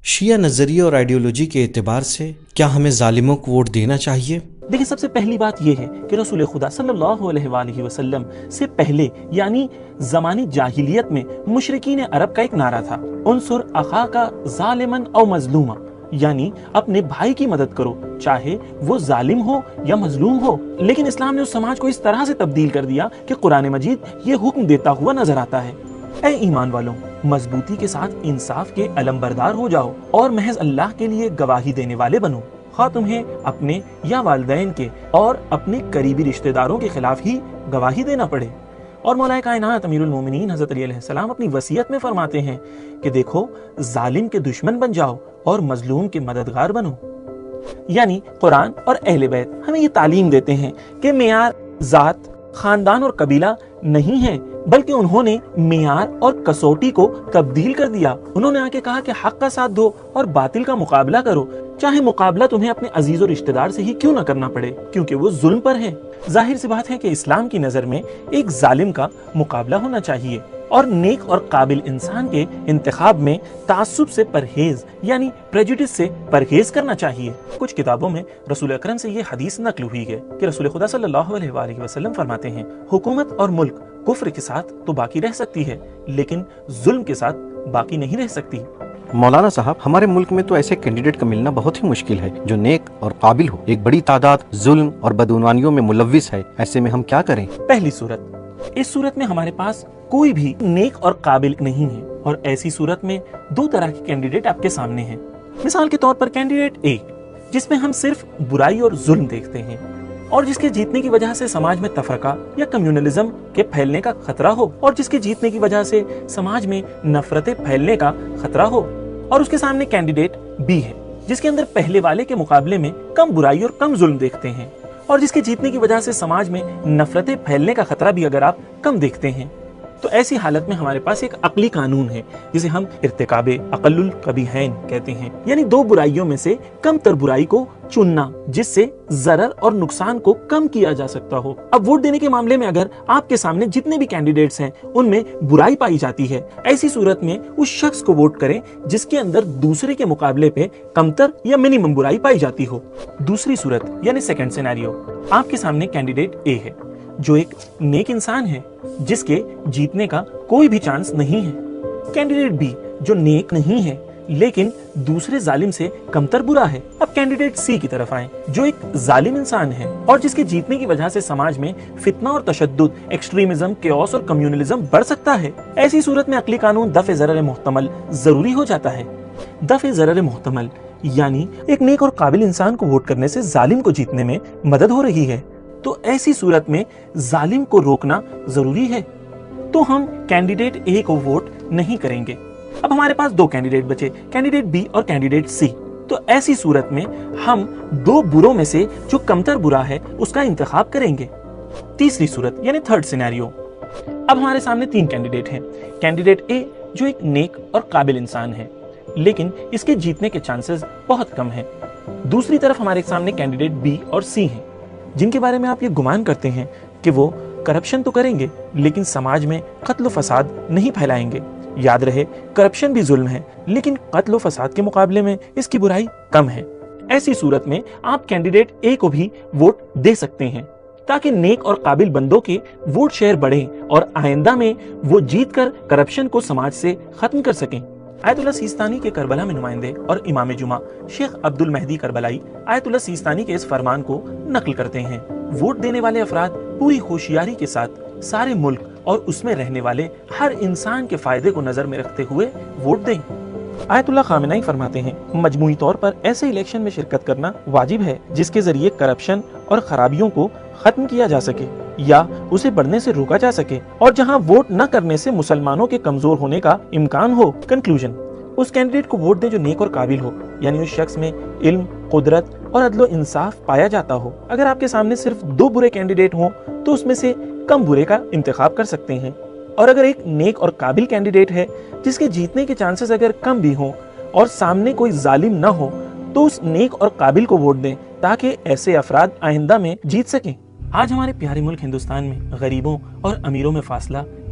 شیعہ نظریے اور آئیڈیولوجی کے اعتبار سے کیا ہمیں ظالموں کو ووٹ دینا چاہیے؟ دیکھیں، سب سے پہلی بات یہ ہے کہ رسول خدا صلی اللہ علیہ وآلہ وسلم سے پہلے یعنی زمانے جاہلیت میں مشرکین عرب کا ایک نعرہ تھا، انصر اخاک ظالما او مظلوما، یعنی اپنے بھائی کی مدد کرو چاہے وہ ظالم ہو یا مظلوم ہو۔ لیکن اسلام نے اس سماج کو اس طرح سے تبدیل کر دیا کہ قرآن مجید یہ حکم دیتا ہوا نظر آتا ہے، اے ایمان والوں، مضبوطی کے ساتھ انصاف کے علمبردار ہو جاؤ اور محض اللہ کے لیے گواہی دینے والے بنو، خواہ تمہیں اپنے یا والدین کے اور اپنے قریبی رشتہ داروں کے خلاف ہی گواہی دینا پڑے۔ اور مولا کائنات امیر المومنین حضرت علی علیہ السلام اپنی وصیت میں فرماتے ہیں کہ دیکھو، ظالم کے دشمن بن جاؤ اور مظلوم کے مددگار بنو۔ یعنی قرآن اور اہل بیت ہمیں یہ تعلیم دیتے ہیں کہ معیار ذات، خاندان اور قبیلہ نہیں ہے، بلکہ انہوں نے معیار اور کسوٹی کو تبدیل کر دیا۔ انہوں نے آ کے کہا کہ حق کا ساتھ دو اور باطل کا مقابلہ کرو، چاہے مقابلہ تمہیں اپنے عزیز و رشتہ دار سے ہی کیوں نہ کرنا پڑے، کیونکہ وہ ظلم پر ہے۔ ظاہر سی بات ہے کہ اسلام کی نظر میں ایک ظالم کا مقابلہ ہونا چاہیے، اور نیک اور قابل انسان کے انتخاب میں تعصب سے پرہیز یعنی پریجوڈس سے پرہیز کرنا چاہیے۔ کچھ کتابوں میں رسول اکرم سے یہ حدیث نقل ہوئی ہے کہ رسول خدا صلی اللہ علیہ وآلہ وسلم فرماتے ہیں، حکومت اور ملک کفر کے ساتھ تو باقی رہ سکتی ہے، لیکن ظلم کے ساتھ باقی نہیں رہ سکتی۔ مولانا صاحب، ہمارے ملک میں تو ایسے کینڈیڈیٹ کا ملنا بہت ہی مشکل ہے جو نیک اور قابل ہو۔ ایک بڑی تعداد ظلم اور بدعنوانیوں میں ملوث ہے، ایسے میں ہم کیا کریں؟ پہلی صورت، اس صورت میں ہمارے پاس کوئی بھی نیک اور قابل نہیں ہے، اور ایسی صورت میں دو طرح کے کینڈیڈیٹ آپ کے سامنے ہیں۔ مثال کے طور پر کینڈیڈیٹ اے، جس میں ہم صرف برائی اور ظلم دیکھتے ہیں، اور جس کے جیتنے کی وجہ سے سماج میں تفرقہ یا کمیونلزم کے پھیلنے کا خطرہ ہو، اور جس کے جیتنے کی وجہ سے سماج میں نفرتیں پھیلنے کا خطرہ ہو۔ اور اس کے سامنے کینڈیڈیٹ بی ہے، جس کے اندر پہلے والے کے مقابلے میں کم برائی اور کم ظلم دیکھتے ہیں، اور جس کے جیتنے کی وجہ سے سماج میں نفرتیں پھیلنے کا خطرہ بھی اگر آپ کم دیکھتے ہیں۔ تو ایسی حالت میں ہمارے پاس ایک عقلی قانون ہے جسے ہم ارتکاب اقل القبیحین کہتے ہیں، یعنی دو برائیوں میں سے کم تر برائی کو چننا جس سے ضرر اور نقصان کو کم کیا جا سکتا ہو۔ اب ووٹ دینے کے معاملے میں اگر آپ کے سامنے جتنے بھی کینڈیڈیٹس ہیں ان میں برائی پائی جاتی ہے، ایسی صورت میں اس شخص کو ووٹ کریں جس کے اندر دوسرے کے مقابلے پہ کمتر یا منیمم برائی پائی جاتی ہو۔ دوسری صورت یعنی سیکنڈ سینیریو، آپ کے سامنے کینڈیڈیٹ اے ہے جو ایک نیک انسان ہے جس کے جیتنے کا کوئی بھی چانس نہیں ہے۔ کینڈیڈیٹ بی جو نیک نہیں ہے لیکن دوسرے ظالم سے کمتر برا ہے۔ اب کینڈیڈیٹ سی کی طرف آئیں جو ایک ظالم انسان ہے اور جس کے جیتنے کی وجہ سے سماج میں فتنہ اور تشدد، ایکسٹریمزم، کیوس اور کمیونلزم بڑھ سکتا ہے۔ ایسی صورت میں عقلی قانون دفع ضرر محتمل ضروری ہو جاتا ہے۔ دفع ضرر محتمل یعنی ایک نیک اور قابل انسان کو ووٹ کرنے سے ظالم کو جیتنے میں مدد ہو رہی ہے، تو ایسی صورت میں ظالم کو روکنا ضروری ہے، تو ہم کینڈیڈیٹ اے کو ووٹ نہیں کریں گے۔ اب ہمارے پاس دو کینڈیڈیٹ بچے، کینڈیڈیٹ بی اور کینڈیڈیٹ سی، تو ایسی صورت میں ہم دو بروں میں سے جو کمتر برا ہے اس کا انتخاب کریں گے۔ تیسری صورت یعنی تھرڈ سینیریو، اب ہمارے سامنے تین کینڈیڈیٹ ہیں۔ کینڈیڈیٹ اے جو ایک نیک اور قابل انسان ہے لیکن اس کے جیتنے کے چانسز بہت کم ہیں۔ دوسری طرف ہمارے سامنے کینڈیڈیٹ بی اور سی ہیں جن کے بارے میں آپ یہ گمان کرتے ہیں کہ وہ کرپشن تو کریں گے لیکن سماج میں قتل و فساد نہیں پھیلائیں گے۔ یاد رہے، کرپشن بھی ظلم ہے لیکن قتل و فساد کے مقابلے میں اس کی برائی کم ہے۔ ایسی صورت میں آپ کینڈیڈیٹ اے کو بھی ووٹ دے سکتے ہیں تاکہ نیک اور قابل بندوں کے ووٹ شیئر بڑھیں اور آئندہ میں وہ جیت کر کرپشن کو سماج سے ختم کر سکیں۔ آیت اللہ سیستانی کے کربلا میں نمائندے اور امام جمعہ شیخ عبد المہدی کربلائی آیت اللہ سیستانی کے اس فرمان کو نقل کرتے ہیں، ووٹ دینے والے افراد پوری ہوشیاری کے ساتھ سارے ملک اور اس میں رہنے والے ہر انسان کے فائدے کو نظر میں رکھتے ہوئے ووٹ دیں۔ آیت اللہ خامنہئی فرماتے ہیں، مجموعی طور پر ایسے الیکشن میں شرکت کرنا واجب ہے جس کے ذریعے کرپشن اور خرابیوں کو ختم کیا جا سکے یا اسے بڑھنے سے روکا جا سکے، اور جہاں ووٹ نہ کرنے سے مسلمانوں کے کمزور ہونے کا امکان ہو۔ کنکلوژن، اس کینڈیڈیٹ کو ووٹ دیں جو نیک اور قابل ہو، یعنی اس شخص میں علم، قدرت اور عدل و انصاف پایا جاتا ہو۔ اگر آپ کے سامنے صرف دو برے کینڈیڈیٹ ہوں تو اس میں سے کم برے کا انتخاب کر سکتے ہیں، اور اگر ایک نیک اور قابل کینڈیڈیٹ ہے جس کے جیتنے کے چانسز اگر کم بھی ہوں اور سامنے کوئی ظالم نہ ہو تو اس نیک اور قابل کو ووٹ دیں تاکہ ایسے افراد آئندہ میں جیت سکیں۔ آج ہمارے پیارے ملک ہندوستان میں غریبوں اور امیروں میں فاصلہ